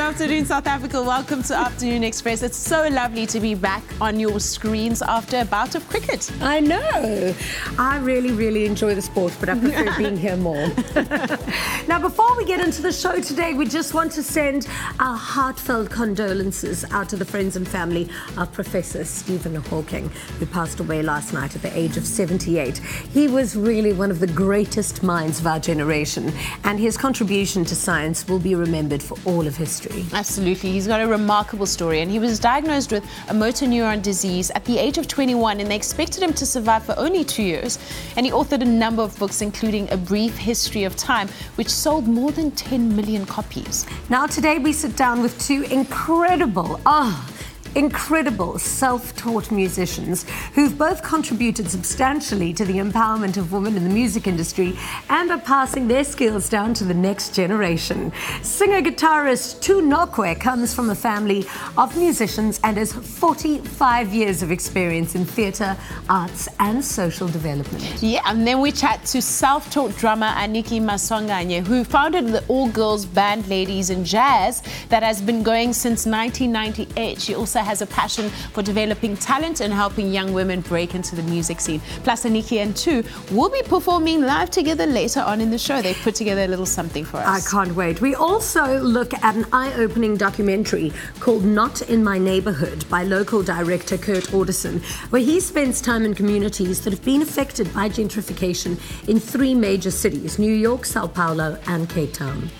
afternoon, South Africa. Welcome to Afternoon Express. It's so lovely to be back on your screens after a bout of cricket. I know. I really enjoy the sport, but I prefer being here more. Now, before we get into the show today, we just want to send our heartfelt condolences out to the friends and family of Professor Stephen Hawking, who passed away last night at the age of 78. He was really one of the greatest minds of our generation, and his contribution to science will be remembered for all of history. Absolutely. He's got a remarkable story, and he was diagnosed with a motor neuron disease at the age of 21, and they expected him to survive for only 2 years. And he authored a number of books, including A Brief History of Time, which sold more than 10 million copies. Now, today we sit down with two incredible self-taught musicians who've both contributed substantially to the empowerment of women in the music industry and are passing their skills down to the next generation. Singer-guitarist Tu Nokwe comes from a family of musicians and has 45 years of experience in theatre, arts and social development. Yeah, and then we chat to self-taught drummer Anniki Maswanganye, who founded the all-girls band Ladies in Jazz that has been going since 1998. She also has a passion for developing talent and helping young women break into the music scene. Plus, Anniki and Tu will be performing live together later on in the show. They've put together a little something for us. I can't wait. We also look at an eye-opening documentary called Not in My Neighborhood by local director Kurt Orderson, where he spends time in communities that have been affected by gentrification in 3 major cities: New York, Sao Paulo and Cape Town.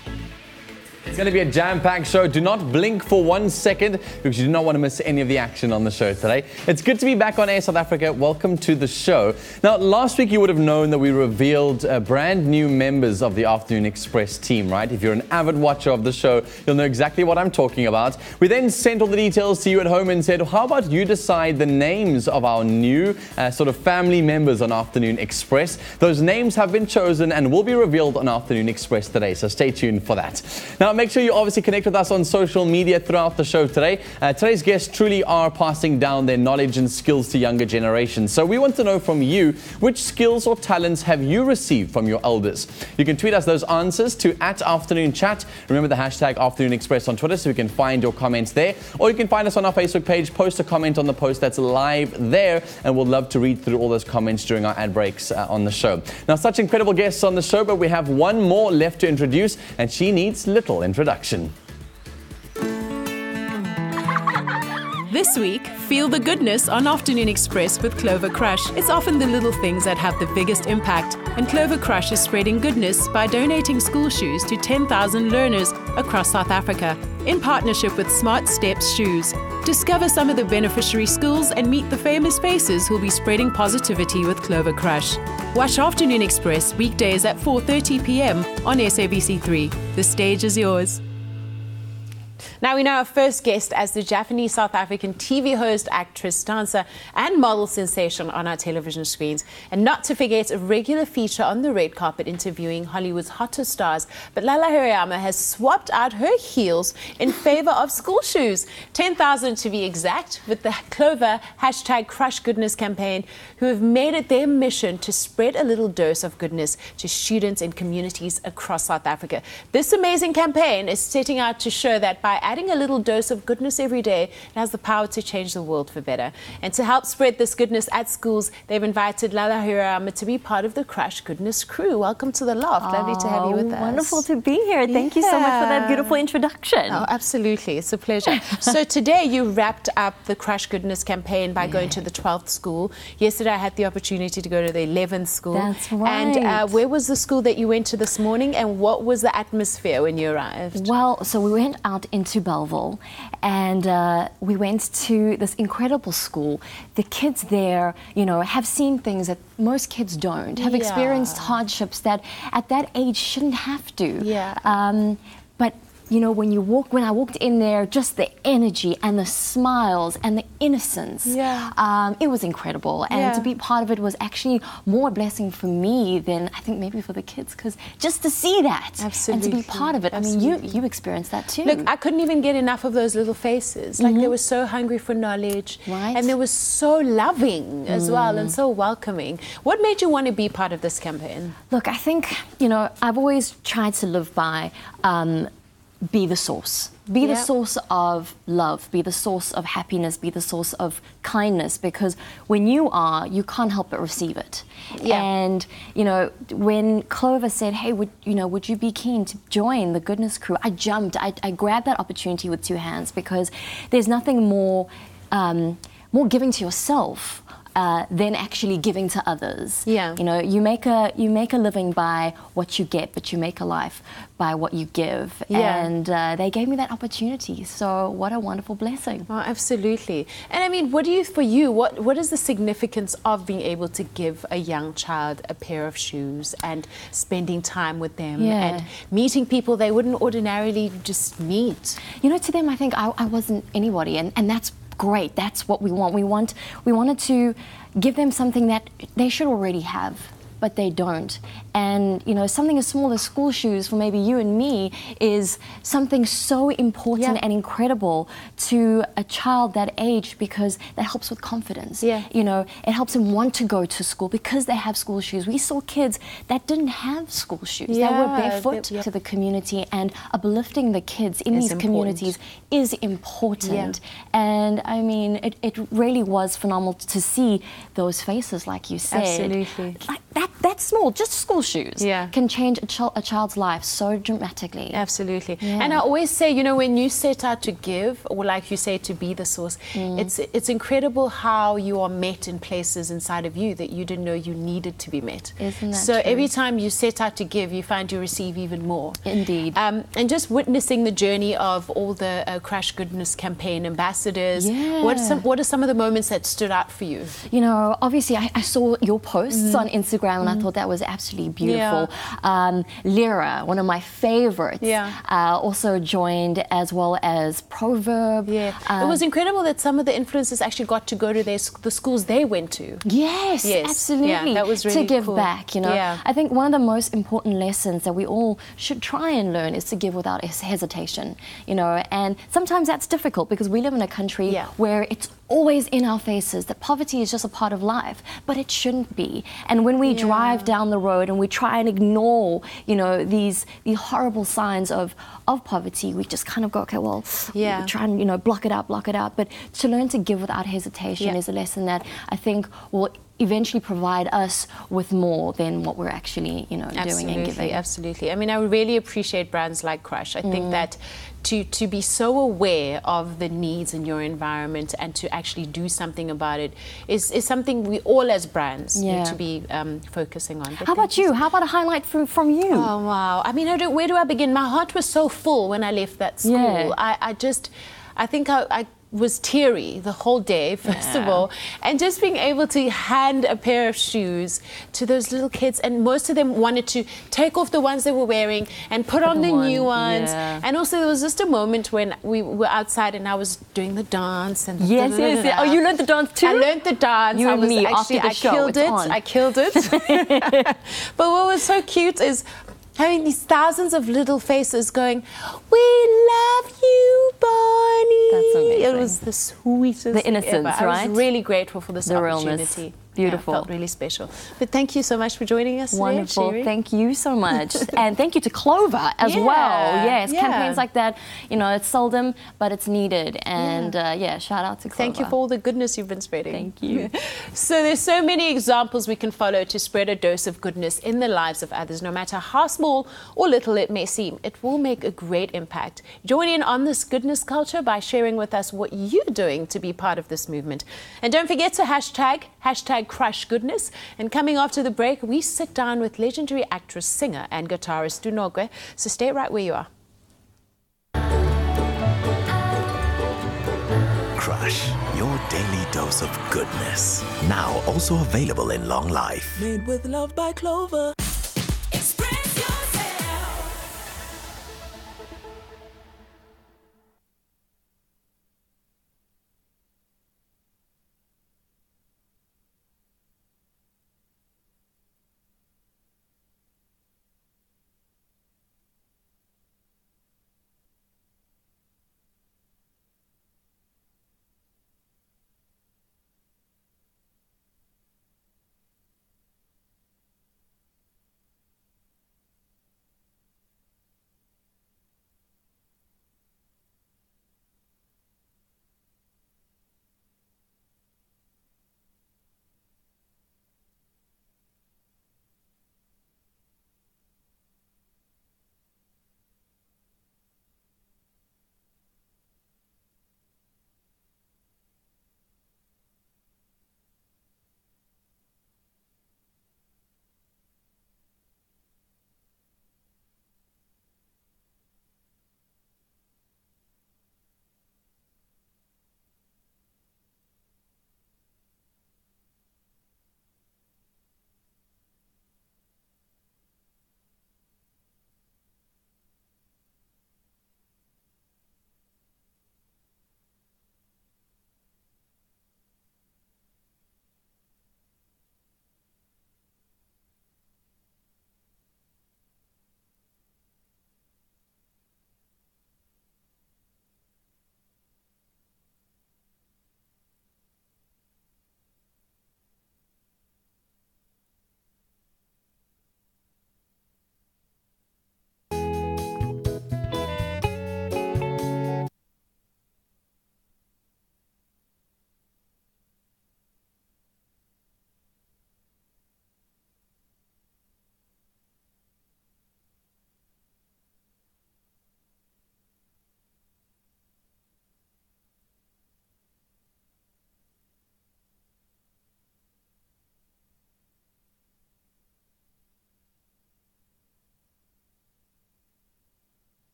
It's going to be a jam-packed show. Do not blink for 1 second because you do not want to miss any of the action on the show today. It's good to be back on Air South Africa. Welcome to the show. Now, last week you would have known that we revealed brand new members of the Afternoon Express team, right? If you're an avid watcher of the show, you'll know exactly what I'm talking about. We then sent all the details to you at home and said, how about you decide the names of our new sort of family members on Afternoon Express? Those names have been chosen and will be revealed on Afternoon Express today, so stay tuned for that. Now, make sure you obviously connect with us on social media throughout the show today. Today's guests truly are passing down their knowledge and skills to younger generations. So we want to know from you, which skills or talents have you received from your elders? You can tweet us those answers to @AfternoonChat. Remember the hashtag Afternoon Express on Twitter so we can find your comments there. Or you can find us on our Facebook page, post a comment on the post that's live there, and we'll love to read through all those comments during our ad breaks on the show. Now, such incredible guests on the show, but we have one more left to introduce, and she needs little introduction. This week, feel the goodness on Afternoon Express with Clover Crush. It's often the little things that have the biggest impact, and Clover Crush is spreading goodness by donating school shoes to 10,000 learners across South Africa in partnership with Smart Steps Shoes. Discover some of the beneficiary schools and meet the famous faces who'll be spreading positivity with Clover Crush. Watch Afternoon Express weekdays at 4:30 p.m. on SABC3. The stage is yours. Now we know our first guest as the Japanese South African TV host, actress, dancer and model sensation on our television screens. And not to forget a regular feature on the red carpet interviewing Hollywood's hottest stars. But Lala Hirayama has swapped out her heels in favor of school shoes. 10,000 to be exact, with the Clover #CrushGoodness campaign, who have made it their mission to spread a little dose of goodness to students in communities across South Africa. This amazing campaign is setting out to show that by adding a little dose of goodness every day, it has the power to change the world for better. And to help spread this goodness at schools, they've invited Lala Hirayama to be part of the Crush Goodness crew. Welcome to the Loft. Lovely to have you with us. Wonderful to be here. Thank you so much for that beautiful introduction. Oh, absolutely. It's a pleasure. So today you wrapped up the Crush Goodness campaign by going to the 12th school. Yesterday I had the opportunity to go to the 11th school. That's right. And where was the school that you went to this morning, and what was the atmosphere when you arrived? Well, so we went out into Belleville and we went to this incredible school. The kids there, you know, have seen things that most kids don't, have experienced hardships that at that age shouldn't have to. But you know, when I walked in there, just the energy and the smiles and the innocence, it was incredible. And to be part of it was actually more a blessing for me than I think maybe for the kids, because just to see that and to be part of it, I mean, you experienced that too. Look, I couldn't even get enough of those little faces. Like they were so hungry for knowledge, and they were so loving as well, and so welcoming. What made you want to be part of this campaign? Look, I think, you know, I've always tried to live by be the source. Be the source of love, be the source of happiness, be the source of kindness, because when you are, you can't help but receive it. Yeah. And, you know, when Clover said, hey, would you be keen to join the Goodness Crew? I jumped, I grabbed that opportunity with two hands, because there's nothing more giving to yourself than actually giving to others. Yeah. You know, you make a living by what you get, but you make a life by what you give. Yeah. And they gave me that opportunity. So what a wonderful blessing. Oh, absolutely. And I mean, what is the significance of being able to give a young child a pair of shoes and spending time with them and meeting people they wouldn't ordinarily just meet? You know, to them, I think I wasn't anybody, and that's great. That's what we want. We wanted to give them something that they should already have, but they don't. And, you know, something as small as school shoes for maybe you and me is something so important and incredible to a child that age, because that helps with confidence. Yeah. You know, it helps them want to go to school because they have school shoes. We saw kids that didn't have school shoes. They were barefoot to the community, and uplifting the kids in these communities is important. And I mean, it really was phenomenal to see those faces, like you said. Absolutely. Like that small, just school shoes can change a child's life so dramatically. Absolutely. And I always say, you know, when you set out to give, or like you say, to be the source, it's incredible how you are met in places inside of you that you didn't know you needed to be met. Isn't that so true? Every time you set out to give, you find you receive even more. Indeed. And just witnessing the journey of all the Crush Goodness campaign ambassadors, what are some of the moments that stood out for you? You know, obviously I saw your posts on Instagram, and I thought that was absolutely beautiful. Lyra, one of my favorites, also joined, as well as Proverb. It was incredible that some of the influencers actually got to go to the schools they went to. Yes, absolutely. Yeah, that was really to give cool. back, you know. I think one of the most important lessons that we all should try and learn is to give without hesitation, you know. And sometimes that's difficult because we live in a country where it's always in our faces that poverty is just a part of life, but it shouldn't be. And when we drive down the road and we try and ignore, you know, the horrible signs of poverty, we just kind of go, okay, well, we try and, you know, block it out. But to learn to give without hesitation is a lesson that I think will eventually provide us with more than what we're actually, you know, doing and giving. Absolutely. I mean, I really appreciate brands like Crush. I think that to be so aware of the needs in your environment and to actually do something about it is something we all as brands need to be focusing on. But how about you? How about a highlight from you? Oh, wow. I mean, where do I begin? My heart was so full when I left that school. I think I was teary the whole day, first of all, and just being able to hand a pair of shoes to those little kids, and most of them wanted to take off the ones they were wearing and put on the new ones. And also there was just a moment when we were outside and I was doing the dance and Oh, you learned the dance too? I learned the dance. You I and was me actually, after the show. I killed it. But what was so cute is having these thousands of little faces going, "We love you, Barney." That's amazing. It was the sweetest. The innocence, ever. right? I was really grateful for this opportunity. Realness. Beautiful. Yeah, it felt really special. But thank you so much for joining us Wonderful. today, Sherry. Thank you so much. And thank you to Clover as well. Yes, campaigns like that, you know, it's seldom, but it's needed. And shout out to Clover. Thank you for all the goodness you've been spreading. Thank you. So there's so many examples we can follow to spread a dose of goodness in the lives of others. No matter how small or little it may seem, it will make a great impact. Join in on this goodness culture by sharing with us what you're doing to be part of this movement. And don't forget to hashtag Crush Goodness. And coming after the break, we sit down with legendary actress, singer and guitarist Tu Nokwe. So stay right where you are. Crush, your daily dose of goodness. Now also available in long life. Made with love by Clover.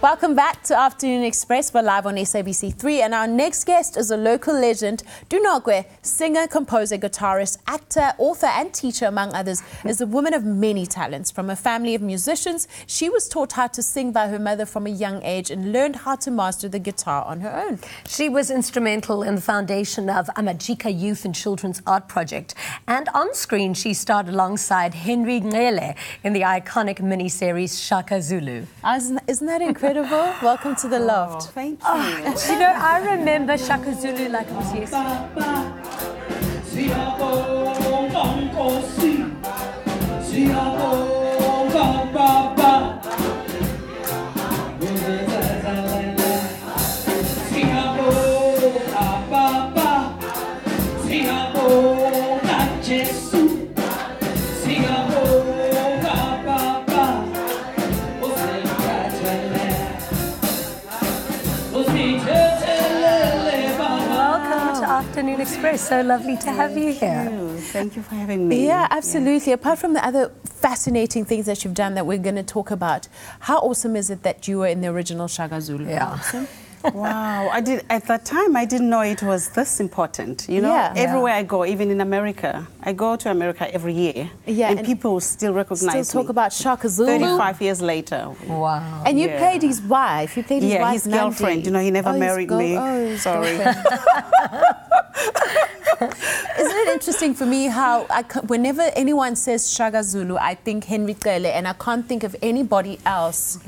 Welcome back to Afternoon Express. We're live on SABC3, and our next guest is a local legend. Tu Nokwe, singer, composer, guitarist, actor, author and teacher, among others, is a woman of many talents. From a family of musicians, she was taught how to sing by her mother from a young age and learned how to master the guitar on her own. She was instrumental in the foundation of Amajika Youth and Children's Art Project. And on screen, she starred alongside Henry Ngele in the iconic miniseries Shaka Zulu. Isn't that incredible? Welcome to the loft. Thank you. You know, I remember Shaka Zulu like it was yesterday. Afternoon Express, so lovely to have you here. Thank you for having me. Yeah, absolutely. Apart from the other fascinating things that you've done that we're going to talk about, how awesome is it that you were in the original Shaka Zulu? Yeah. Awesome. Wow, at that time I didn't know it was this important. You know, everywhere I go, even in America, I go to America every year, and people still recognize me. Still talk about Shaka Zulu. 35 years later. Wow. And you played his wife. You played his wife, his girlfriend. You know, he never married me. Sorry. Isn't it interesting for me how whenever anyone says Shaka Zulu, I think Henry Kele, and I can't think of anybody else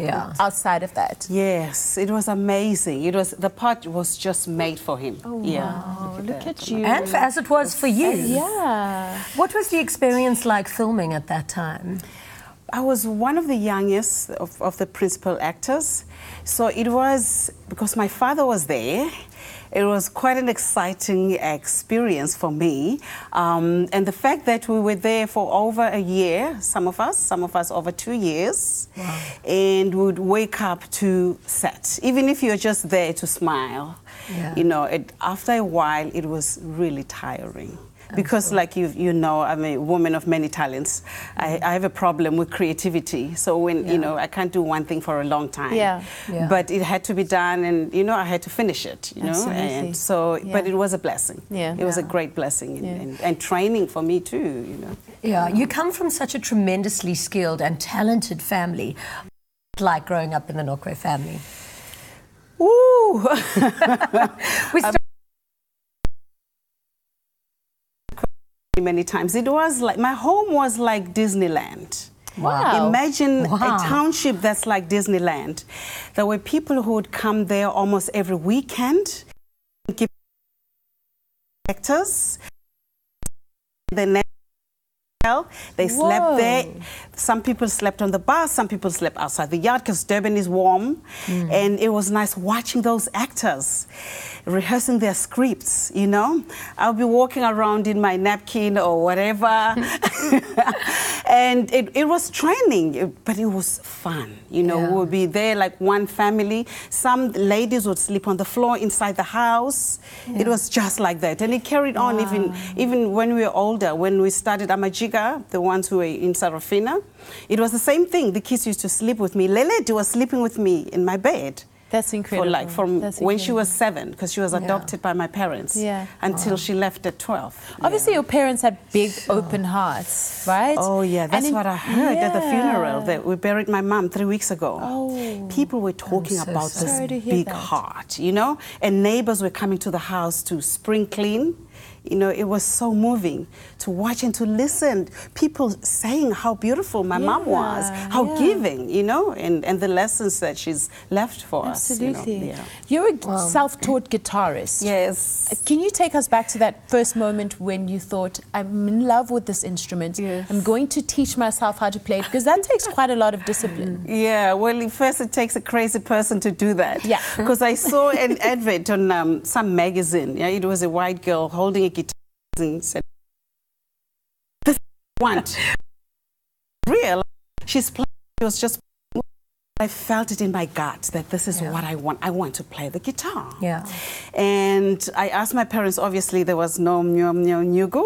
outside of that. Yes, it was amazing. The part was just made for him. Oh, wow. Look at you. And as it was for you. Yeah. What was the experience like filming at that time? I was one of the youngest of the principal actors. So it was, because my father was there, it was quite an exciting experience for me. And the fact that we were there for over a year, some of us over 2 years, and would wake up to set, even if you're just there to smile. You know, after a while, it was really tiring. Because like you know, I'm a woman of many talents. I have a problem with creativity. So when, you know, I can't do one thing for a long time. But it had to be done, and, you know, I had to finish it, you know. And so, but it was a blessing. It was a great blessing and training for me too, you know. Yeah, you come from such a tremendously skilled and talented family. Like growing up in the Nokwe family. Ooh! Many times. It was like, my home was like Disneyland. Wow. Imagine a township that's like Disneyland. There were people who would come there almost every weekend, give actors. They slept there. Some people slept on the bus, some people slept outside the yard because Durban is warm. And it was nice watching those actors rehearsing their scripts, you know. I'll be walking around in my napkin or whatever. And it was training, but it was fun. You know, we would be there like one family. Some ladies would sleep on the floor inside the house. It was just like that. And it carried on even when we were older. When we started Amajika, the ones who were in Sarafina, it was the same thing. The kids used to sleep with me. Leleti was sleeping with me in my bed. That's incredible. From when she was 7, because she was adopted by my parents, until she left at 12. Obviously, your parents had big, open hearts, right? Oh, yeah, that's what I heard at the funeral. That we buried my mom 3 weeks ago. People were talking about this big heart, you know? And neighbors were coming to the house to spring clean. You know, it was so moving to watch and to listen. People saying how beautiful my mom was, how giving, you know, and the lessons that she's left for us. Absolutely. You know? You're a self-taught guitarist. Yes. Can you take us back to that first moment when you thought, I'm in love with this instrument, I'm going to teach myself how to play it? Because that takes quite a lot of discipline. Yeah, well, first it takes a crazy person to do that. Yeah. Because I saw an advert on some magazine. Yeah, it was a white girl holding a guitar and said, "This is what I want." Real. She's playing. She was just I felt it in my gut that this is what I want. I want to play the guitar. Yeah. And I asked my parents, obviously there was no nyugu.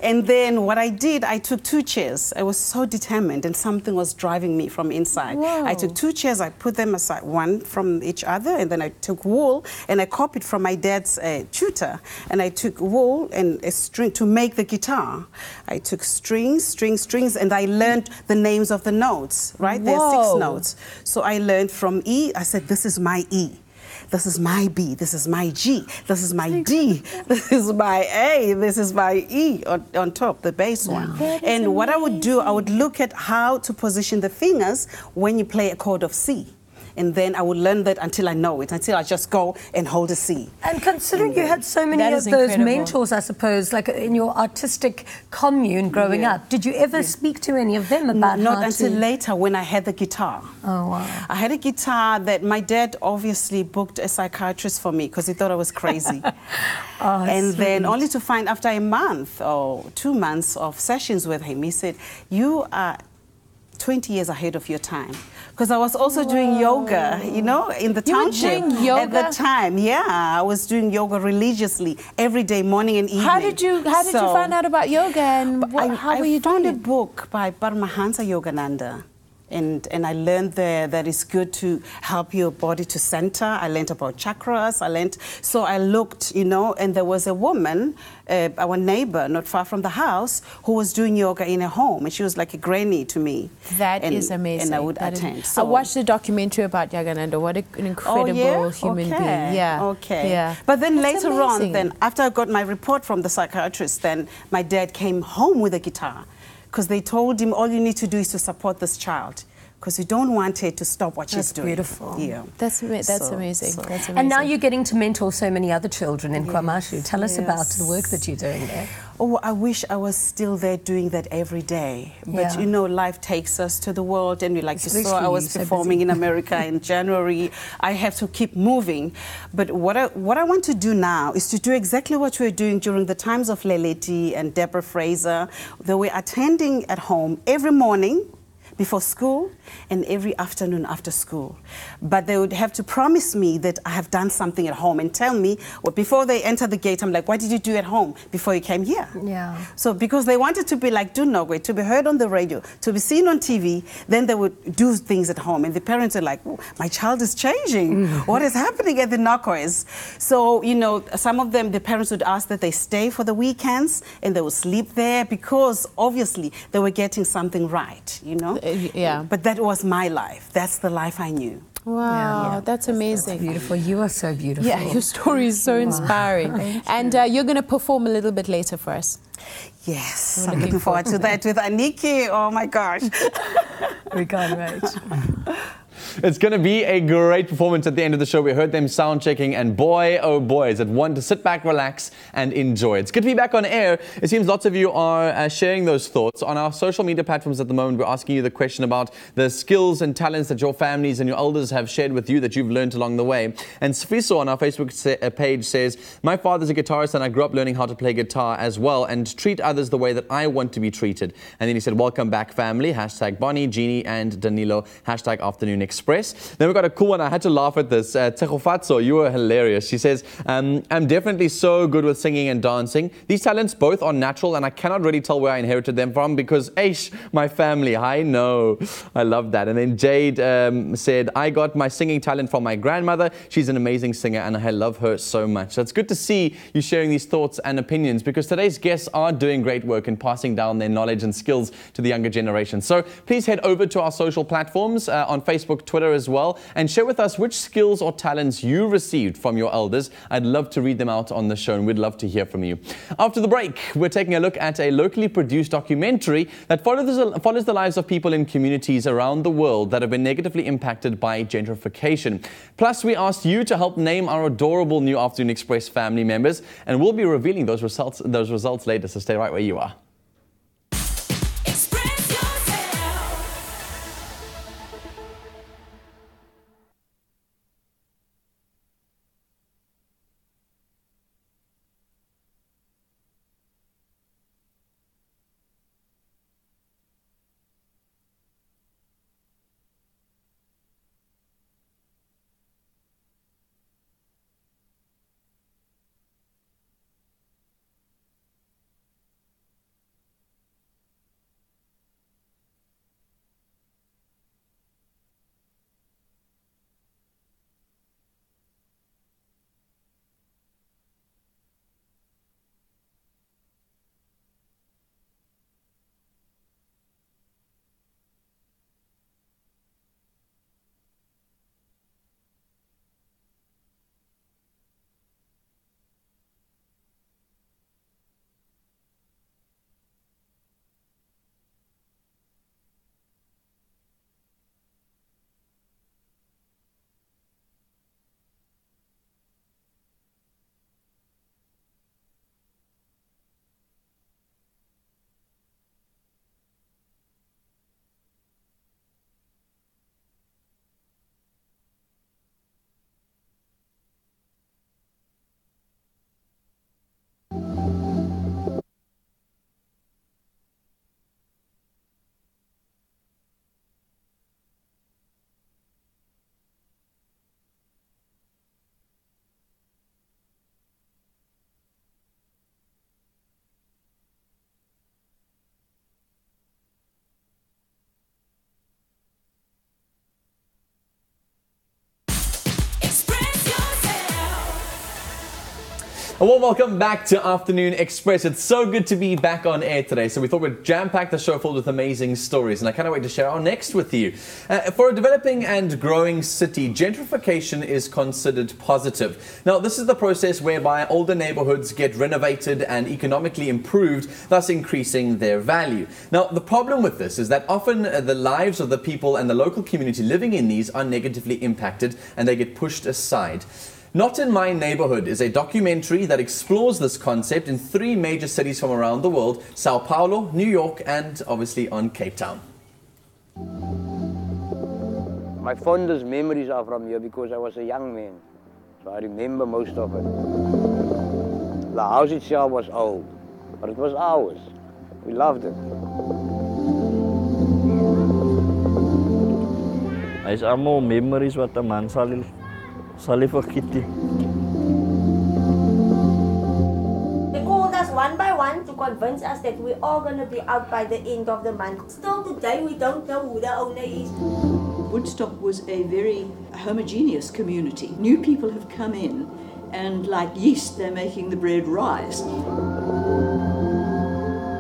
And then what I did, I took 2 chairs. I was so determined and something was driving me from inside. Whoa. I took 2 chairs, I put them aside, one from each other, and then I took wool and I copied from my dad's tutor. And I took wool and a string to make the guitar. I took strings, and I learned the names of the notes, right? There are 6 notes. So I learned from E, I said, this is my E. This is my B, this is my G, this is my D, this is my A, this is my E on top, the bass one. And what I would do, I would look at how to position the fingers when you play a chord of C. And then I would learn that until I know it, until I just go and hold a C. And considering you had so many of those mentors, I suppose, like in your artistic commune growing up, did you ever speak to any of them about Not until later when I had the guitar. Oh, wow. I had a guitar that my dad obviously booked a psychiatrist for me because he thought I was crazy. And then only to find after a month or 2 months of sessions with him, he said, you are 20 years ahead of your time. Because I was also doing yoga, you know, in the township. You were doing yoga? At the time, yeah. I was doing yoga religiously every day, morning and evening. How did you find out about yoga and how were you doing it? I found a book by Paramahansa Yogananda. And I learned there that it's good to help your body to center. I learned about chakras. So I looked, you know, and there was a woman, our neighbor, not far from the house, who was doing yoga in her home. And she was like a granny to me. That is amazing. And I would attend. So I watched the documentary about Yogananda. What an incredible human being. Yeah. Okay. Yeah. But then later on, then after I got my report from the psychiatrist, then my dad came home with a guitar. Because they told him all you need to do is to support this child. Because you don't want her to stop what she's doing. That's beautiful. Yeah. That's amazing. That's amazing. And now you're getting to mentor so many other children in KwaMashu. Tell us about the work that you're doing there. Oh, I wish I was still there doing that every day. But, you know, life takes us to the world. And like you saw, I was performing in America in January. I have to keep moving. But what I want to do now is to do exactly what we were doing during the times of Leleti and Deborah Fraser. They were attending at home every morning before school and every afternoon after school. But they would have to promise me that I have done something at home and tell me, well, before they enter the gate, I'm like, what did you do at home before you came here? Yeah. So because they wanted to be like Tu Nokwe, to be heard on the radio, to be seen on TV, then they would do things at home. And the parents are like, oh, my child is changing. What is happening at the Nokwes? So, you know, some of them, the parents would ask that they stay for the weekends and they would sleep there because obviously they were getting something right, you know? Yeah. But that was my life. That's the life I knew. Wow, that's amazing. That's beautiful. You are so beautiful. Yeah, your story is so inspiring. And you're going to perform a little bit later for us. Yes, I'm looking forward to that with Anniki. Oh my gosh. We can't wait. It's going to be a great performance at the end of the show. We heard them sound checking, and boy, oh boy, is it one to sit back, relax, and enjoy. It's good to be back on air. It seems lots of you are sharing those thoughts. On our social media platforms at the moment, we're asking you the question about the skills and talents that your families and your elders have shared with you that you've learned along the way. And Sfiso on our Facebook page says, my father's a guitarist and I grew up learning how to play guitar as well and treat others the way that I want to be treated. And then he said, welcome back, family. Hashtag Bonnie, Jeannie, and Danilo. Hashtag Afternoon Express. Then we got a cool one. I had to laugh at this. Techofatso, you were hilarious. She says, I'm definitely so good with singing and dancing. These talents both are natural and I cannot really tell where I inherited them from because, my family, I know. I love that. And then Jade said, I got my singing talent from my grandmother. She's an amazing singer and I love her so much. So it's good to see you sharing these thoughts and opinions because today's guests are doing great work in passing down their knowledge and skills to the younger generation. So please head over to our social platforms on Facebook, Twitter as well, and share with us which skills or talents you received from your elders. I'd love to read them out on the show and we'd love to hear from you. After the break, we're taking a look at a locally produced documentary that follows the lives of people in communities around the world that have been negatively impacted by gentrification. Plus, we asked you to help name our adorable new Afternoon Express family members, and we'll be revealing those results later, so stay right where you are. A warm welcome back to Afternoon Express. It's so good to be back on air today. So we thought we'd jam-pack the show filled with amazing stories, and I can't wait to share our next with you. For a developing and growing city, gentrification is considered positive. Now, this is the process whereby older neighborhoods get renovated and economically improved, thus increasing their value. Now, the problem with this is that often the lives of the people and the local community living in these are negatively impacted and they get pushed aside. Not in My Neighborhood is a documentary that explores this concept in 3 major cities from around the world: Sao Paulo, New York, and obviously on Cape Town. My fondest memories are from here because I was a young man, so I remember most of it. The house itself was old, but it was ours. We loved it. Hy's almal memories wat 'n man sal vergeet. They called us one by one to convince us that we're all going to be out by the end of the month. Still today, we don't know who the owner is. Woodstock was a very homogeneous community. New people have come in, and like yeast, they're making the bread rise.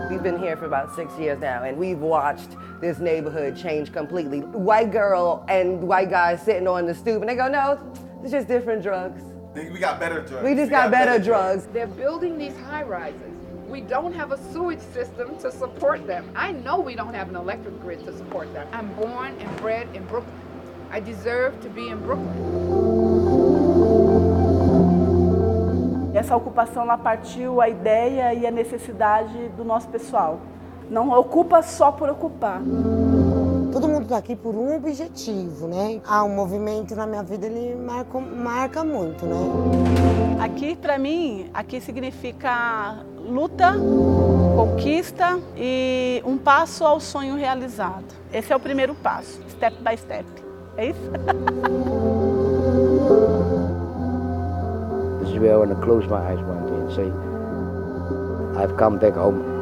We've been here for about 6 years now, and we've watched this neighborhood change completely. White girl and white guy sitting on the stoop, and they go, no, it's just different drugs. We got better drugs. We just got better drugs. They're building these high-rises. We don't have a sewage system to support them. I know we don't have an electric grid to support them. I'm born and bred in Brooklyn. I deserve to be in Brooklyn. Essa ocupação ela partiu a ideia e a necessidade do nosso pessoal. Não ocupa só por ocupar. Todo mundo está aqui por um objetivo, né? O movimento na minha vida ele marca muito, né? Aqui para mim, aqui significa luta, conquista e um passo ao sonho realizado. Esse é o primeiro passo, step by step. É isso? This is where I want to close my eyes one day and say, I've come back home.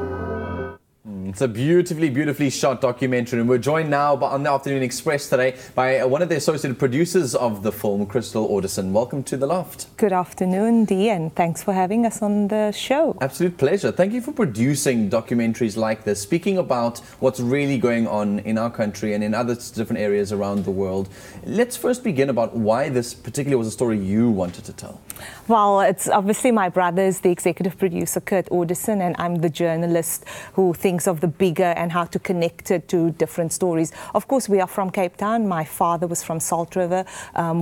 It's a beautifully, beautifully shot documentary, and we're joined now on the Afternoon Express today by one of the associated producers of the film, Crystal Alderson. Welcome to The Loft. Good afternoon, Dee, and thanks for having us on the show. Absolute pleasure. Thank you for producing documentaries like this, speaking about what's really going on in our country and in other different areas around the world. Let's first begin about why this particularly was a story you wanted to tell. Well, it's obviously my brother is the executive producer, Kurt Alderson, and I'm the journalist who thinks of the bigger and how to connect it to different stories. Of course, we are from Cape Town. My father was from Salt River.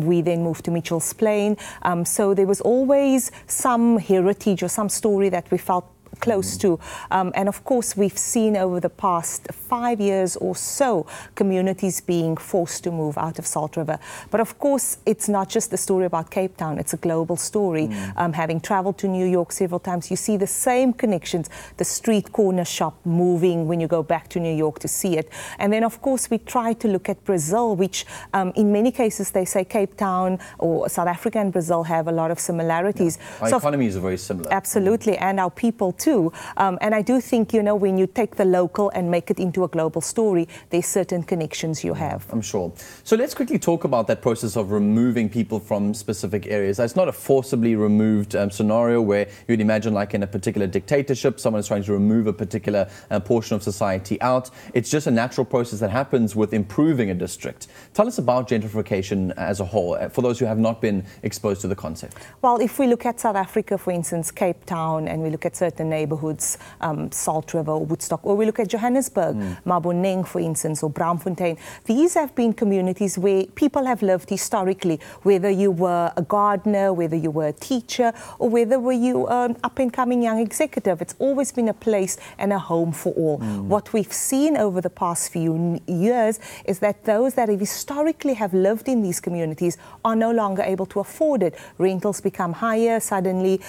We then moved to Mitchell's Plain. So there was always some heritage or some story that we felt close to. And of course, we've seen over the past 5 years or so communities being forced to move out of Salt River. But of course, it's not just the story about Cape Town, it's a global story. Having traveled to New York several times, you see the same connections, the street corner shop moving when you go back to New York to see it. And then of course, we try to look at Brazil, which in many cases they say Cape Town or South Africa and Brazil have a lot of similarities. Our economies are very similar. Absolutely, and our people too. And I do think, you know, when you take the local and make it into a global story, there's certain connections you have. I'm sure. So let's quickly talk about that process of removing people from specific areas. It's not a forcibly removed scenario where you'd imagine like in a particular dictatorship, someone is trying to remove a particular portion of society out. It's just a natural process that happens with improving a district. Tell us about gentrification as a whole, for those who have not been exposed to the concept. Well, if we look at South Africa, for instance, Cape Town, and we look at certain neighborhoods, Salt River, Woodstock, or we look at Johannesburg, Maboneng, for instance, or Braamfontein. These have been communities where people have lived historically, whether you were a gardener, whether you were a teacher, or whether you were an up-and-coming young executive. It's always been a place and a home for all. What we've seen over the past few years is that those that have historically have lived in these communities are no longer able to afford it. Rentals become higher, suddenly,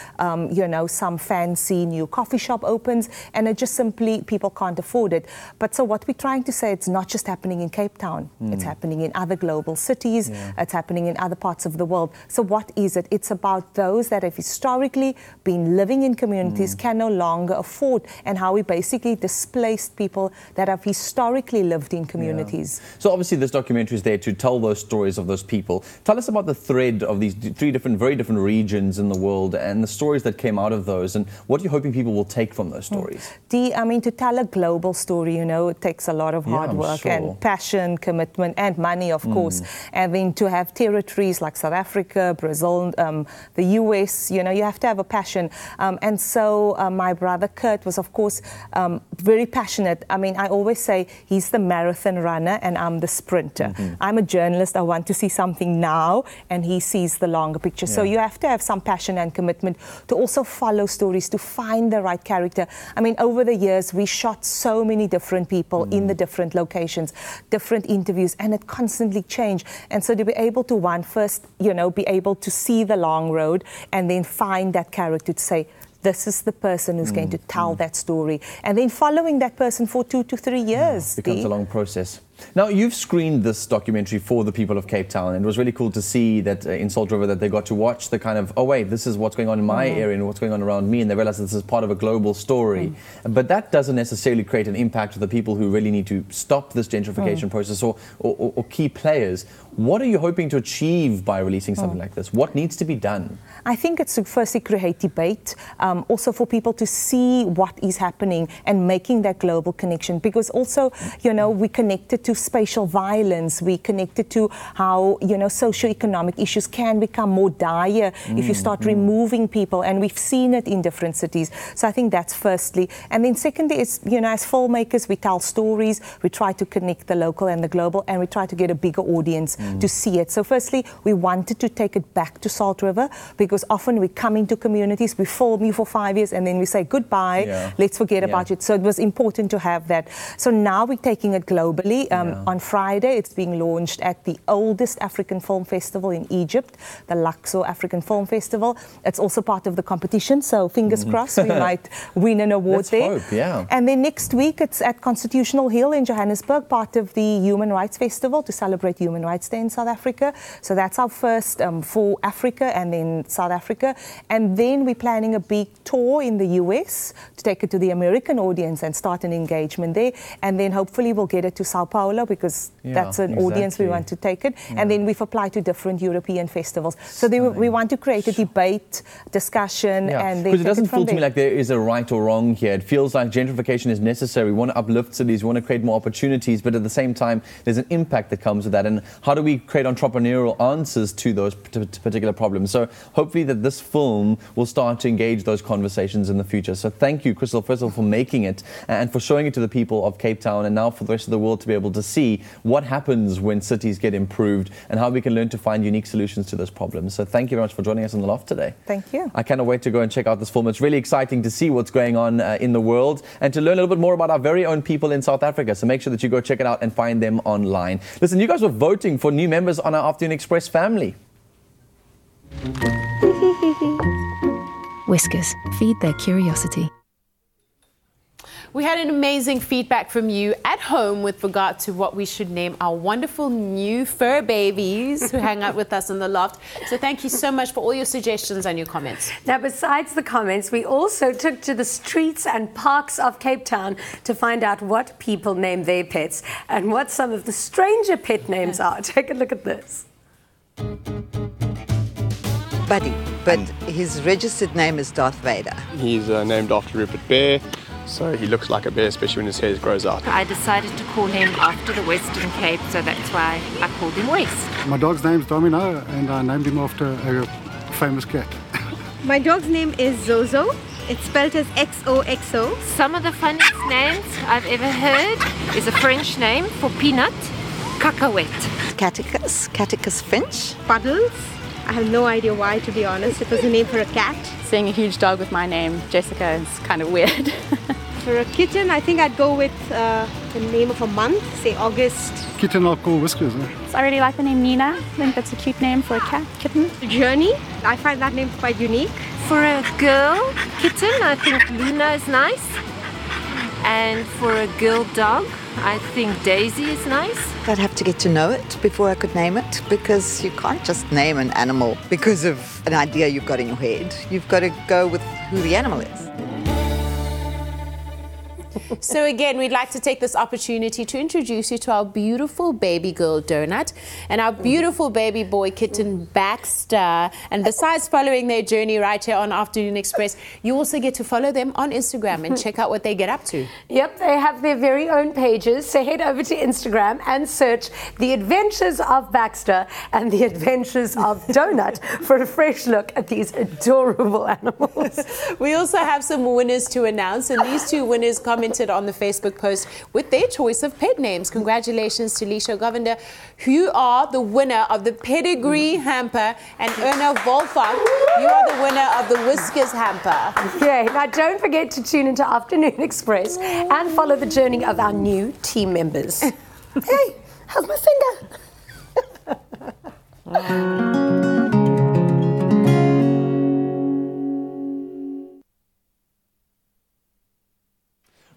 you know, some fancy new coffee shop opens and it just simply, people can't afford it. But so what we're trying to say, it's not just happening in Cape Town. It's happening in other global cities. It's happening in other parts of the world. So what is it? It's about those that have historically been living in communities, can no longer afford, and how we basically displaced people that have historically lived in communities. So obviously this documentary is there to tell those stories of those people. Tell us about the thread of these three very different regions in the world and the stories that came out of those, and what you're hoping people will take from those stories. I mean, to tell a global story, you know, it takes a lot of hard work and passion, commitment, and money, of course. And then to have territories like South Africa, Brazil, the US, you know, you have to have a passion. And so my brother Kurt was, of course, very passionate. I mean, I always say he's the marathon runner and I'm the sprinter. I'm a journalist. I want to see something now, and he sees the longer picture. So you have to have some passion and commitment to also follow stories, to find the right character. I mean, over the years, we shot so many different people in the different locations, different interviews, and it constantly changed. And so to be able to first, you know, be able to see the long road and then find that character to say, this is the person who's going to tell that story. And then following that person for 2 to 3 years. It becomes a long process. Now, you've screened this documentary for the people of Cape Town, and it was really cool to see that in Salt River that they got to watch the kind of, oh wait, this is what's going on in my area and what's going on around me, and they realized this is part of a global story. But that doesn't necessarily create an impact to the people who really need to stop this gentrification process or key players. What are you hoping to achieve by releasing something like this? What needs to be done? I think it's to firstly create debate, also for people to see what is happening and making that global connection, because also, you know, we connected to spatial violence, we connected to how, you know, socioeconomic issues can become more dire if you start removing people, and we've seen it in different cities. So I think that's firstly. And then secondly is, you know, as filmmakers, we tell stories, we try to connect the local and the global, and we try to get a bigger audience to see it. So firstly, we wanted to take it back to Salt River, because often we come into communities, we film you for 5 years, and then we say goodbye, let's forget about it. So it was important to have that. So now we're taking it globally. On Friday, it's being launched at the oldest African film festival in Egypt, the Luxor African Film Festival. It's also part of the competition, so fingers crossed we might win an award there. Hope, And then next week, it's at Constitutional Hill in Johannesburg, part of the Human Rights Festival to celebrate Human Rights Day in South Africa. So that's our first for Africa and then South Africa. And then we're planning a big tour in the US to take it to the American audience and start an engagement there. And then hopefully we'll get it to Sao Paulo, because that's an audience we want to take it. And then we've applied to different European festivals. So we want to create a debate, discussion, and then because it doesn't feel to me like there is a right or wrong here. It feels like gentrification is necessary. We want to uplift cities, we want to create more opportunities, but at the same time, there's an impact that comes with that. And how do we create entrepreneurial answers to those particular problems? So hopefully that this film will start to engage those conversations in the future. So thank you, Crystal, first of all, for making it and for showing it to the people of Cape Town, and now for the rest of the world to be able to see what happens when cities get improved and how we can learn to find unique solutions to those problems. So thank you very much for joining us on The Loft today. Thank you. I cannot wait to go and check out this film. It's really exciting to see what's going on in the world and to learn a little bit more about our very own people in South Africa. So make sure that you go check it out and find them online. Listen, you guys were voting for new members on our Afternoon Express family. Whiskas, feed their curiosity. We had an amazing feedback from you at home with regard to what we should name our wonderful new fur babies who hang out with us in the loft. So thank you so much for all your suggestions and your comments. Now, besides the comments, we also took to the streets and parks of Cape Town to find out what people name their pets and what some of the stranger pet names are. Take a look at this. Buddy, but his registered name is Darth Vader. He's named after Rupert Bear, so he looks like a bear, especially when his hair grows out. I decided to call him after the Western Cape, so that's why I called him West. My dog's name's Domino, and I named him after a famous cat. My dog's name is Zozo. It's spelled as XOXO. Some of the funniest names I've ever heard is a French name for peanut, cacahuete. Catechus Finch. Puddles. I have no idea why, to be honest. It was a name for a cat. Seeing a huge dog with my name, Jessica, is kind of weird. For a kitten, I think I'd go with the name of a month, say August. Kitten I'll call Whiskas. I really like the name Nina. I think that's a cute name for a kitten. Journey, I find that name quite unique. For a girl kitten, I think Luna is nice. And for a girl dog, I think Daisy is nice. I'd have to get to know it before I could name it, because you can't just name an animal because of an idea you've got in your head. You've got to go with who the animal is. So again, we'd like to take this opportunity to introduce you to our beautiful baby girl Donut and our beautiful baby boy kitten Baxter. And besides following their journey right here on Afternoon Express, you also get to follow them on Instagram and check out what they get up to. Yep, they have their very own pages. So head over to Instagram and search The Adventures of Baxter and The Adventures of Donut for a fresh look at these adorable animals. We also have some winners to announce, and these two winners commented on the Facebook post with their choice of pet names. Congratulations to Lisha Govender, who are the winner of the Pedigree hamper, and Erna Volfak, you are the winner of the Whiskas hamper. Yeah, now don't forget to tune into Afternoon Express and follow the journey of our new team members. Hey, how's my finger?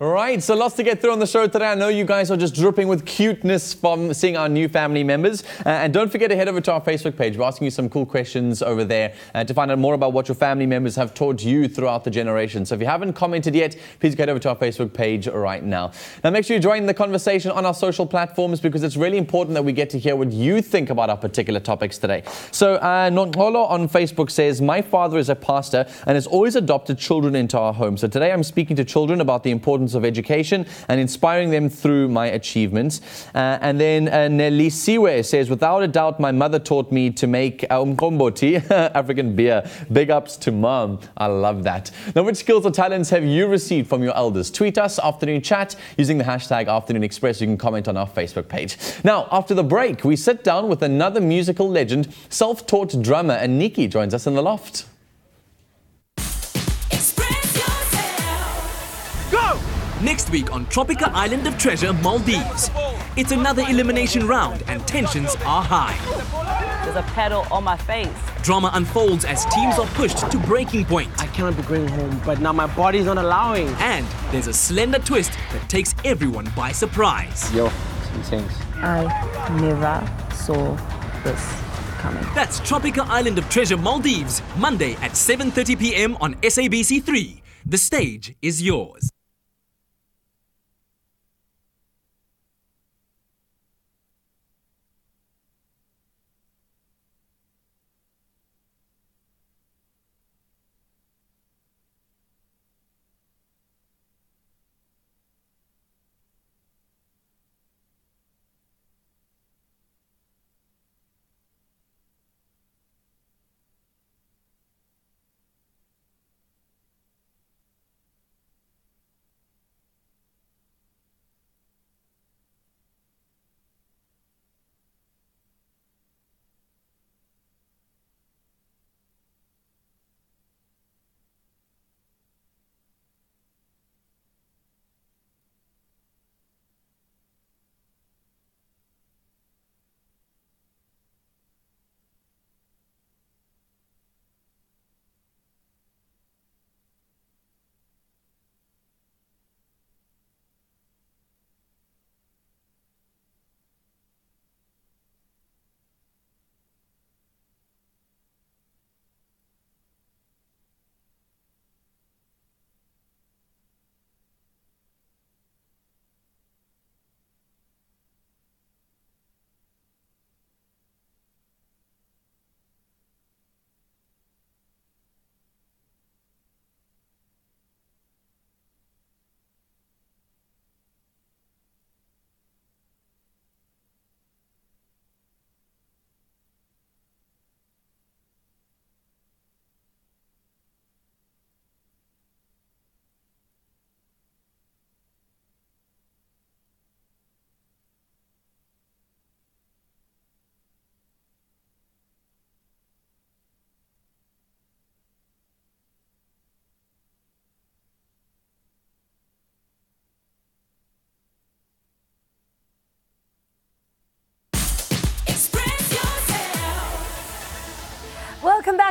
Right, so lots to get through on the show today. I know you guys are just dripping with cuteness from seeing our new family members. And don't forget to head over to our Facebook page. We're asking you some cool questions over there to find out more about what your family members have taught you throughout the generations. So if you haven't commented yet, please get over to our Facebook page right now. Now, make sure you join the conversation on our social platforms, because it's really important that we get to hear what you think about our particular topics today. So Nonholo on Facebook says, my father is a pastor and has always adopted children into our home. So today I'm speaking to children about the importance of education and inspiring them through my achievements. And then Nelisiwe says, without a doubt, my mother taught me to make umkomboti, African beer. Big ups to mom. I love that. Now, which skills or talents have you received from your elders? Tweet us, Afternoon Chat, using the hashtag Afternoon Express. You can comment on our Facebook page. Now, after the break, we sit down with another musical legend. Self-taught drummer Anniki joins us in the loft. Next week on Tropika Island of Treasure, Maldives. It's another elimination round and tensions are high. There's a pedal on my face. Drama unfolds as teams are pushed to breaking point. I cannot be going home, but now my body's not allowing. And there's a slender twist that takes everyone by surprise. Yo, thanks. I never saw this coming. That's Tropika Island of Treasure, Maldives, Monday at 7:30 p.m. on SABC3. The stage is yours.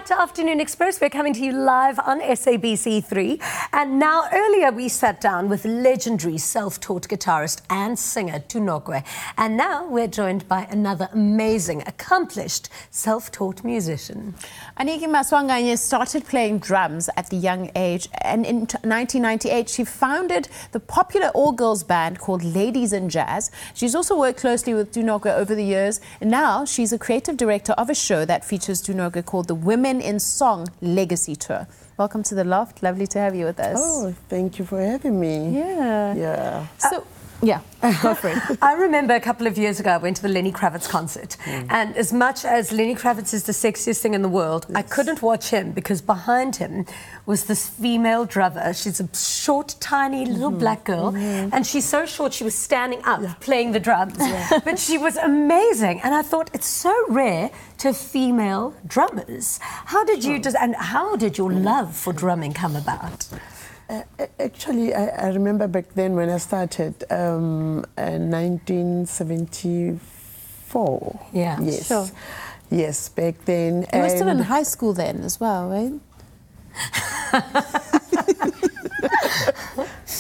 to Afternoon Express. We're coming to you live on SABC3. And now, earlier we sat down with legendary self-taught guitarist and singer Tu Nokwe. And now we're joined by another amazing, accomplished self-taught musician. Anniki Maswanganye started playing drums at the young age, and in 1998 she founded the popular all-girls band called Ladies in Jazz. She's also worked closely with Tu Nokwe over the years, and now she's a creative director of a show that features Tu Nokwe called the Women in Song Legacy Tour. Welcome to the Loft. Lovely to have you with us. Oh, thank you for having me. Yeah. Yeah. So, yeah, go for it. I remember a couple of years ago I went to the Lenny Kravitz concert, and as much as Lenny Kravitz is the sexiest thing in the world, I couldn't watch him because behind him was this female drummer. She's a short, tiny little black girl, and she's so short she was standing up playing the drums. But she was amazing, and I thought it's so rare to have female drummers. How did you and how did your love for drumming come about? Actually, I remember back then when I started, 1974. Yeah, yes, sure. Yes, back then. You were still in high school then as well, right?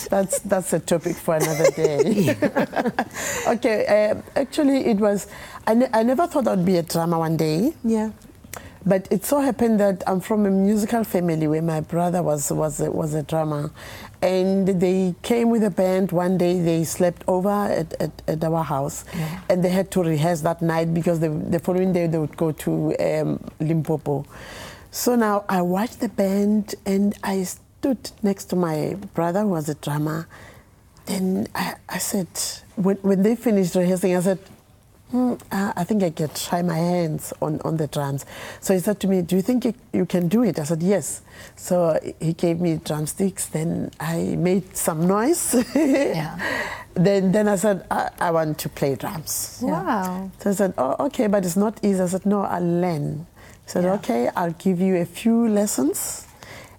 That's a topic for another day. Okay, actually, it was. I never thought I'd be a drummer one day. Yeah. But it so happened that I'm from a musical family where my brother was a drummer, and they came with a band one day. They slept over at our house, and they had to rehearse that night because the following day they would go to Limpopo. So now I watched the band, and I stood next to my brother who was a drummer. Then I said, when they finished rehearsing, I said, I think I can try my hands on the drums. So he said to me, do you think you can do it? I said, yes. So he gave me drumsticks. Then I made some noise. Then I said, I want to play drums. Wow. So I said, oh, okay, but it's not easy. I said, no, I'll learn. He said, okay, I'll give you a few lessons.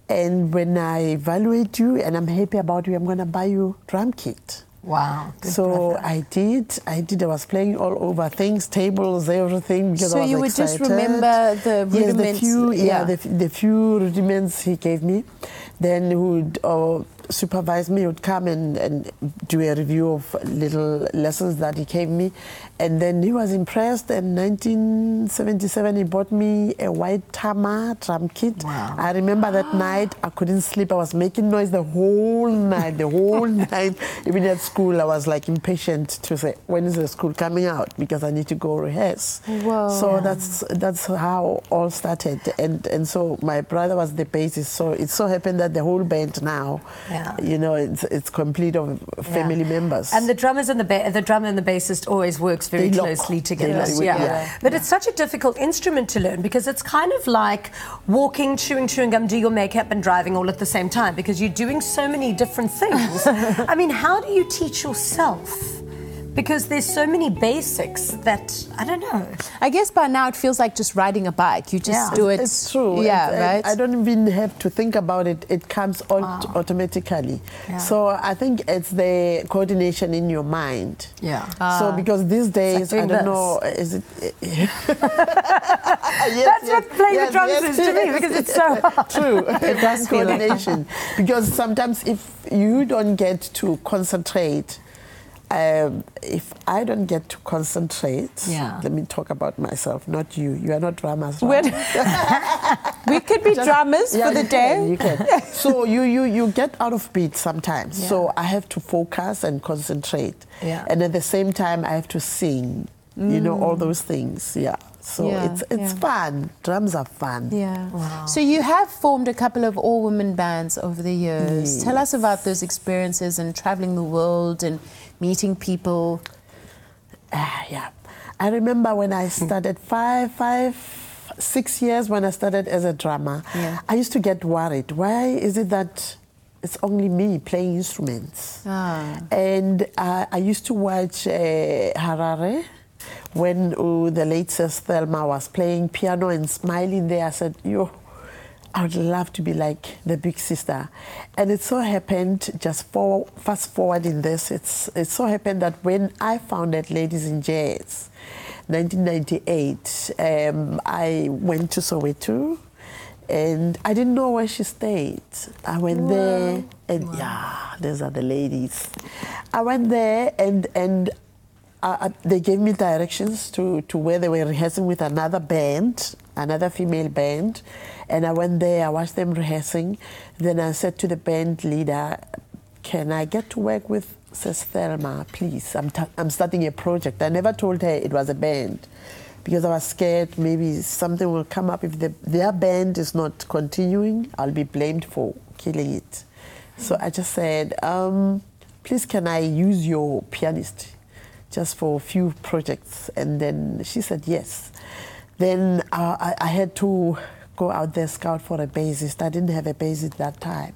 And when I evaluate you and I'm happy about you, I'm going to buy you drum kit. Wow. So I did. I was playing all over things, tables, everything. Because so I was you would excited. just remember the rudiments? Yes, the few rudiments he gave me. Then he would supervise me, would come and do a review of little lessons that he gave me. And then he was impressed. In 1977, he bought me a white Tama drum kit. Wow. I remember that night, I couldn't sleep. I was making noise the whole night, Even at school, I was like impatient to say, when is the school coming out? Because I need to go rehearse. Whoa. So that's how all started. And so my brother was the basis. So it so happened that the whole band now, you know, it's complete of family members. And the drummers and the drummer and the bassist always works very closely together. But it's such a difficult instrument to learn because it's kind of like walking, chewing gum, do your makeup and driving all at the same time because you're doing so many different things. I mean, how do you teach yourself? Because there's so many basics that, I don't know. I guess by now it feels like just riding a bike. You just do it. It's true. Right? I don't even have to think about it. It comes automatically. Yeah. So I think it's the coordination in your mind. Yeah. So because these days, I don't know, is it... That's what playing the drums is to me because it's so hard. True. It does coordination. Because sometimes if you don't get to concentrate, if I don't get to concentrate, let me talk about myself, not you. You are not drummers, right? We could be drummers for the day. You can. So you get out of beat sometimes. Yeah. So I have to focus and concentrate. Yeah. And at the same time, I have to sing. You know, all those things. Yeah. So it's fun. Drums are fun. Yeah. Wow. So you have formed a couple of all-women bands over the years. Yes. Tell us about those experiences and traveling the world and meeting people. I remember when I started 6 years when I started as a drummer. Yeah. I used to get worried. Why is it that it's only me playing instruments? And I used to watch Harare. When the late Sis Thelma was playing piano and smiling there, I said, I would love to be like the big sister. And it so happened, fast forwarding this, it so happened that when I founded Ladies in Jazz, 1998, I went to Soweto And I didn't know where she stayed. I went there, and yeah, those are the ladies. I went there, and they gave me directions to where they were rehearsing with another band, another female band. And I went there, I watched them rehearsing. Then I said to the band leader, can I get to work with Sis Thelma, please? I'm starting a project. I never told her it was a band, because I was scared maybe something will come up. If their band is not continuing, I'll be blamed for killing it. So I just said, please, can I use your pianist just for a few projects? And then she said yes. Then I had to go out there, scout for a bassist. I didn't have a bassist that time.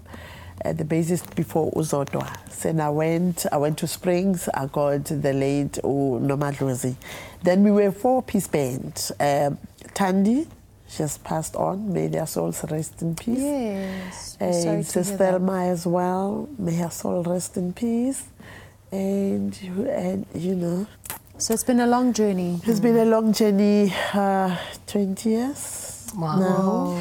The bassist before Uzodwa. Then I went to Springs. I got the late Nomadlozi. Then we were a 4-piece band. Tandy, she has passed on. May their souls rest in peace. Yes. And Sister Thelma as well. May her soul rest in peace. And you know. So it's been a long journey. It's been a long journey. 20 years. Wow. Now.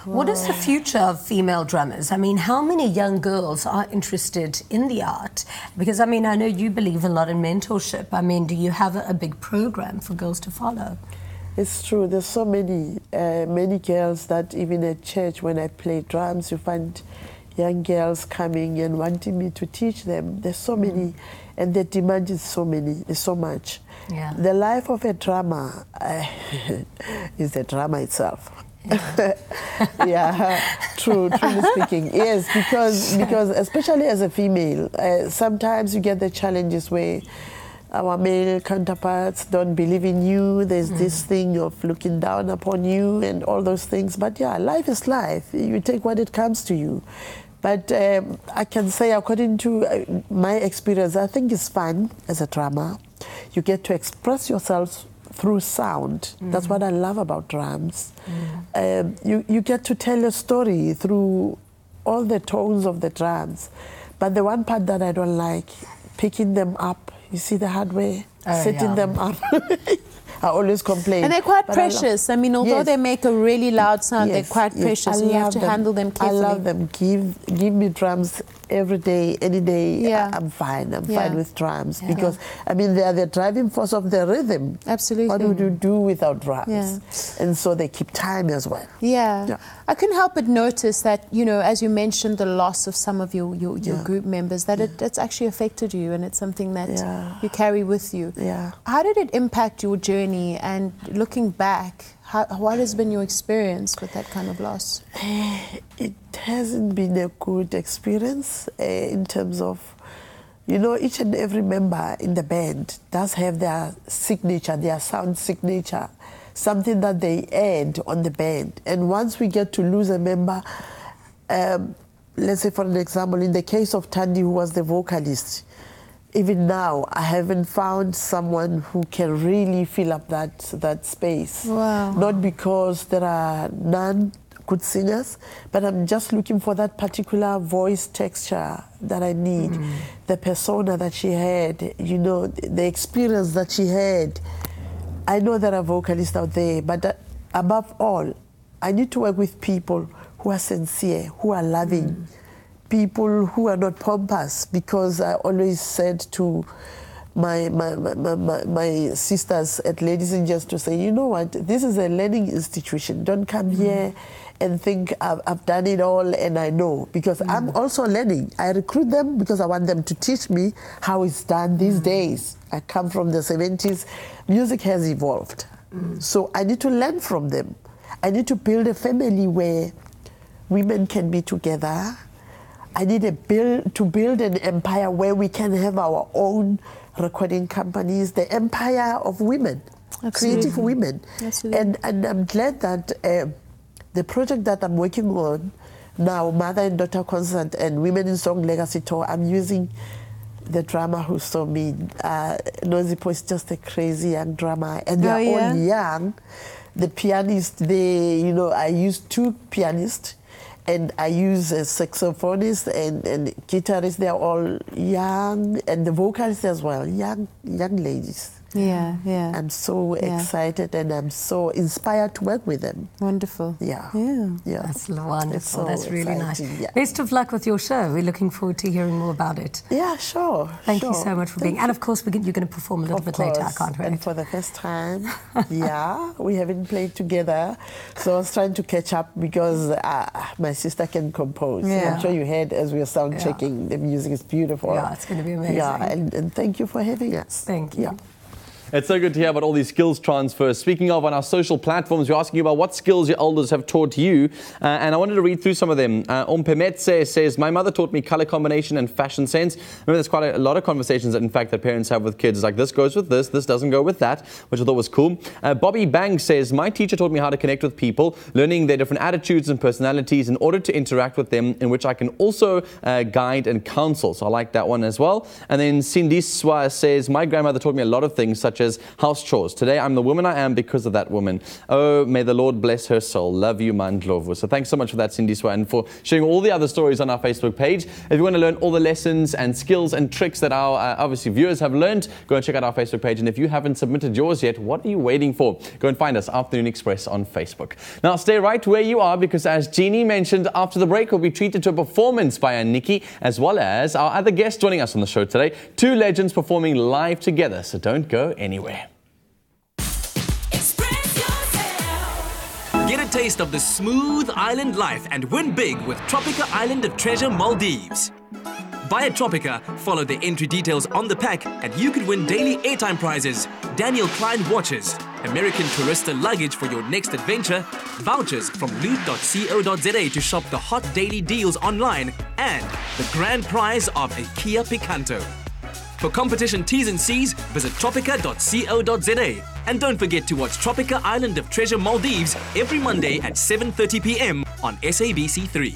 What is the future of female drummers? I mean, how many young girls are interested in the art? Because, I mean, I know you believe a lot in mentorship. I mean, do you have a big program for girls to follow? It's true. There's so many girls that even at church, when I play drums, you find young girls coming and wanting me to teach them. There's so many, and the demand is so many. There's so much. Yeah. The life of a drummer is the drama itself. Yeah, truly speaking, yes, because especially as a female, sometimes you get the challenges where our male counterparts don't believe in you. There's this thing of looking down upon you and all those things. But yeah, life is life. You take what it comes to you. But I can say, according to my experience, I think it's fun as a drummer. You get to express yourself through sound. That's what I love about drums. You get to tell a story through all the tones of the drums. But the one part that I don't like, picking them up, you see the hard way, setting them up. I always complain. And they're quite precious. I mean, although they make a really loud sound, they're quite precious, and you have to handle them carefully. I love them. Give me drums every day, any day. Yeah. I'm fine. I'm fine with drums because, I mean, they are the driving force of the rhythm. Absolutely. What would you do without drums? Yeah. And so they keep time as well. Yeah. I couldn't help but notice that, you know, as you mentioned, the loss of some of your group members, that it's actually affected you, and it's something that you carry with you. Yeah. How did it impact your journey? And looking back, what has been your experience with that kind of loss? It hasn't been a good experience in terms of, you know, each and every member in the band does have their signature, their sound signature, something that they add on the band. And once we get to lose a member, let's say for an example, in the case of Tandy, who was the vocalist, even now, I haven't found someone who can really fill up that space. Wow. Not because there are none good singers, but I'm just looking for that particular voice texture that I need, the persona that she had, you know, the experience that she had. I know there are vocalists out there, but above all, I need to work with people who are sincere, who are loving, people who are not pompous, because I always said to my sisters at Ladies and Just to say, you know what, this is a learning institution. Don't come here and think I've done it all and I know, because I'm also learning. I recruit them because I want them to teach me how it's done these days. I come from the 70s. Music has evolved. So I need to learn from them. I need to build a family where women can be together. I need to build an empire where we can have our own recording companies, the empire of women, creative women. And I'm glad that the project that I'm working on now, Mother and Daughter Concert and Women in Song Legacy Tour, I'm using the drummer who saw me. Nozipo is just a crazy young drummer, and they're all young. The pianist, I use 2 pianists, and I use a saxophonist and guitarist. They're all young, and the vocalists as well, young ladies. Yeah, yeah. I'm so excited and I'm so inspired to work with them. Wonderful. Yeah. Yeah. That's wonderful. So That's really nice. exciting, yeah. Best of luck with your show. We're looking forward to hearing more about it. Yeah, sure. Thank you so much for being. And of course, you're going to perform a little bit later. I can't wait. And for the first time, we haven't played together. So I was trying to catch up because my sister can compose. Yeah. I'm sure you heard as we were sound checking. The music is beautiful. Yeah, it's going to be amazing. Yeah, and thank you for having us. Thank you. Yeah. It's so good to hear about all these skills transfers. Speaking of, on our social platforms, we're asking you about what skills your elders have taught you. And I wanted to read through some of them. Ompemetse says, my mother taught me color combination and fashion sense. Remember, there's quite a lot of conversations that, in fact, that parents have with kids. Like, this goes with this doesn't go with that, which I thought was cool. Bobby Bang says, my teacher taught me how to connect with people, learning their different attitudes and personalities in order to interact with them, in which I can also guide and counsel. So I like that one as well. And then Cindy Swa says, my grandmother taught me a lot of things, such as house chores. Today, I'm the woman I am because of that woman. Oh, may the Lord bless her soul. Love you, Mandlovu. So thanks so much for that, Cindy Swa, and for sharing all the other stories on our Facebook page. If you want to learn all the lessons and skills and tricks that our obviously viewers have learned, go and check out our Facebook page. And if you haven't submitted yours yet, what are you waiting for? Go and find us, Afternoon Express, on Facebook. Now, stay right where you are, because as Jeannie mentioned, after the break, we'll be treated to a performance by Anniki, as well as our other guests joining us on the show today. Two legends performing live together, so don't go anywhere. Get a taste of the smooth island life and win big with TROPIKA Island of Treasure Maldives. Buy a TROPIKA, follow the entry details on the pack, and you could win daily airtime prizes, Daniel Klein watches, American Tourista luggage for your next adventure, vouchers from loot.co.za to shop the hot daily deals online, and the grand prize of a Kia Picanto. For competition T's and C's, visit tropika.co.za. And don't forget to watch TROPIKA Island of Treasure Maldives every Monday at 7:30 p.m. on SABC3.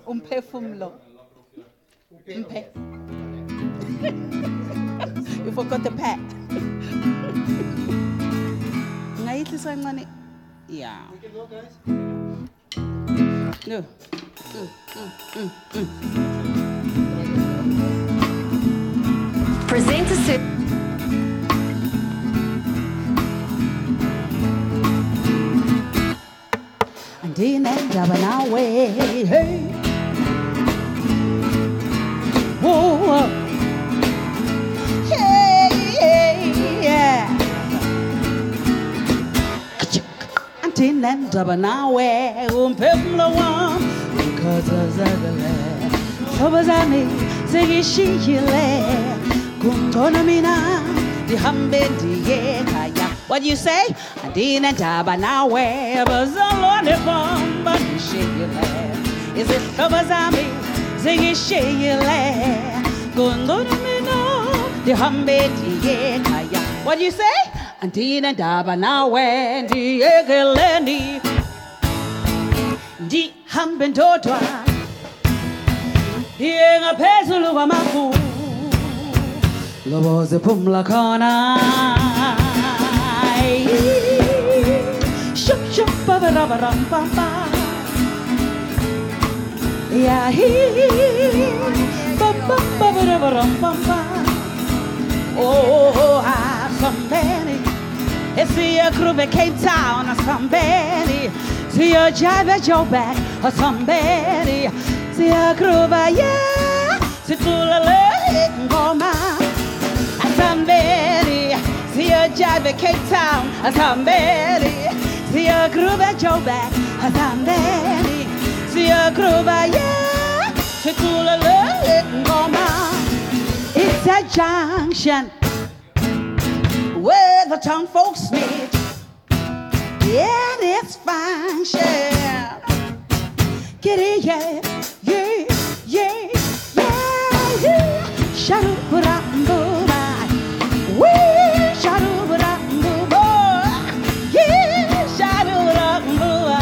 Umphefumlo. You forgot the pat. Ngayihlisa kancane. Yeah. No. Present a set. Ndinendaba nawe. Hey. Whoa. Yeah. Ndinendaba nawe umphefumlo wami ukhathazakile hlobo zami sengishiyile kungcono mina ndihambe ndiye ekhaya. What you say? Ndinendaba nawe bazalwane bami bandishiyile izihlobo zami sengishiyile kungcono mina ndihambe ndiye ekhaya. What you say? Ndinendaba nawe ndiyekeleni ndihambe ndodwa ndiye ngaphezulu kwamafu lobo ziphumla khona shup shup babarabaram pampa yahi babarabaram pampa. Oh, somebody. It's the group in Cape Town, or somebody. See your jive at your back, or somebody. See your group, yeah. See to the leg, go man. And somebody. See your jive at Cape Town, or somebody. See your group at your back, or somebody. See your group, yeah. See to the leg, go man. It's a junction where the town folks meet. Yeah, it's function. Get it, yeah, yeah, yeah, yeah, yeah. Shadow-ba-dum-boo-ba. Wee, shadow-ba-dum-boo-ba. Yeah, shadow-ba-dum-boo-ba.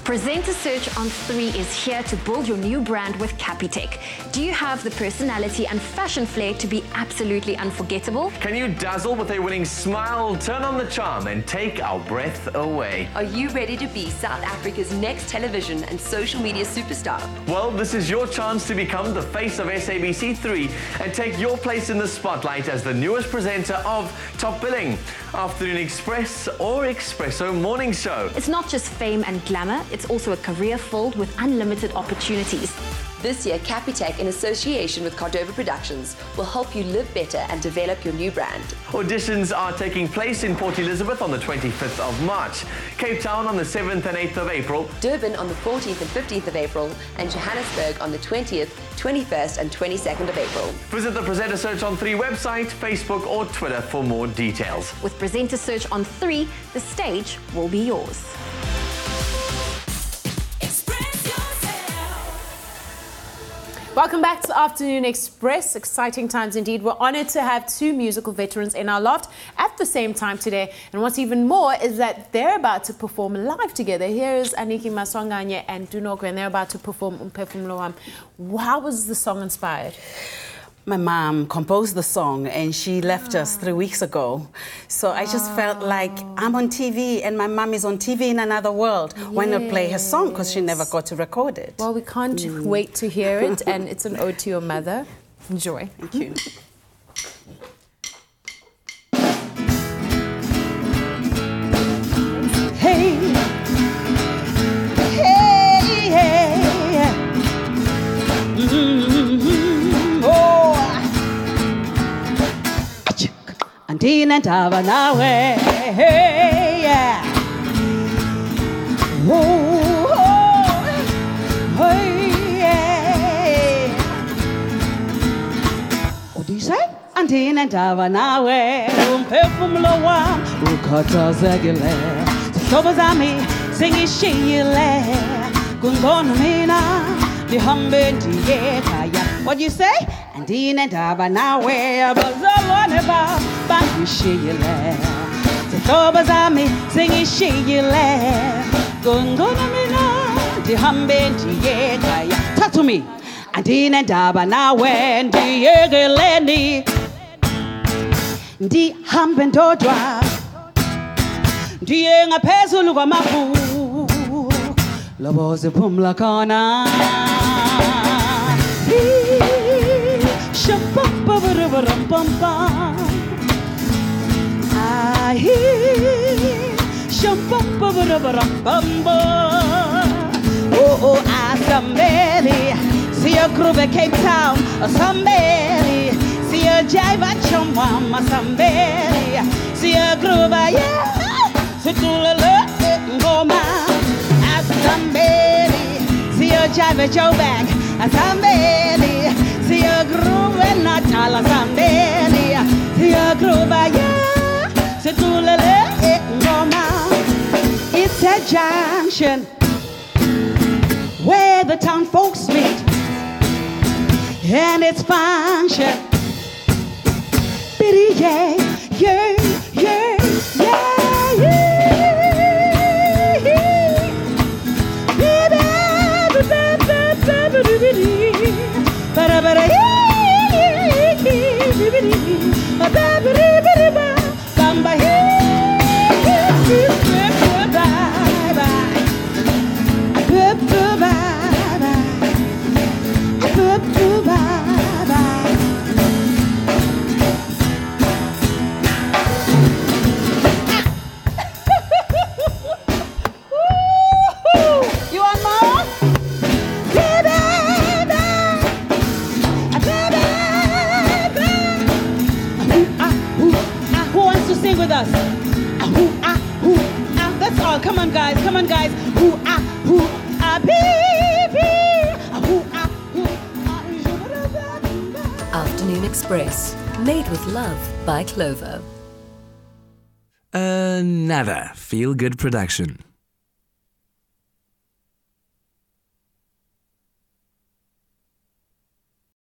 Presenter Search on 3 is here to build your new brand with Capitec. Do you have the personality and fashion flair to be absolutely unforgettable? Can you dazzle with a winning smile, turn on the charm, and take our breath away? Are you ready to be South Africa's next television and social media superstar? Well, this is your chance to become the face of SABC3 and take your place in the spotlight as the newest presenter of Top Billing, Afternoon Express or Espresso Morning Show. It's not just fame and glamour, it's also a career filled with unlimited opportunities. This year, Capitec, in association with Cordova Productions, will help you live better and develop your new brand. Auditions are taking place in Port Elizabeth on the 25th of March, Cape Town on the 7th and 8th of April, Durban on the 14th and 15th of April, and Johannesburg on the 20th, 21st and 22nd of April. Visit the Presenter Search on 3 website, Facebook or Twitter for more details. With Presenter Search on 3, the stage will be yours. Welcome back to Afternoon Express. Exciting times indeed. We're honored to have two musical veterans in our loft at the same time today. And what's even more is that they're about to perform live together. Here is Anniki Maswanganye and Tu Nokwe, and they're about to perform Umphefumulo Wami. How was the song inspired? My mom composed the song and she left us 3 weeks ago. So I just felt like I'm on TV and my mom is on TV in another world. Yes. Why not play her song? Because she never got to record it. Well, we can't wait to hear it, and it's an ode to your mother. Enjoy. Thank you. Hey, hey, hey. Andina ndaba nawe, hey, yeah. Oh, oh, hey, yeah. What do you say? Andina ndaba nawe, umphefumulo wami ukhathazekile. Sihlobo zami sengishiyile, kungcono mina ndihambe ndiye ekhaya. What do you say? Andina ndaba nawe, abazalwane bangishiyile. Sihlobo zami sengishiyile, kungcono mina ndihambe ndiye ekhaya. Talk to me. Andina ndaba nawe, ndiyekeleni ndihambe ndodwa, ndiye ngaphezulu kwamafu lobo ziphumla khona. Oh, somebody see a groove at Cape Town, somebody see a jive at Chumwama, somebody see a groove at Ngoma, somebody see a jive at Joe Back, somebody see a groove at Natala, somebody see a groove at Ngoma. It's a junction where the town folks meet, and it's function. Biddy, yeah, yeah, yeah, yeah, yeah. With us. That's all. Come on, guys. Come on, guys. Afternoon Express, made with love by Clover. Another feel-good production.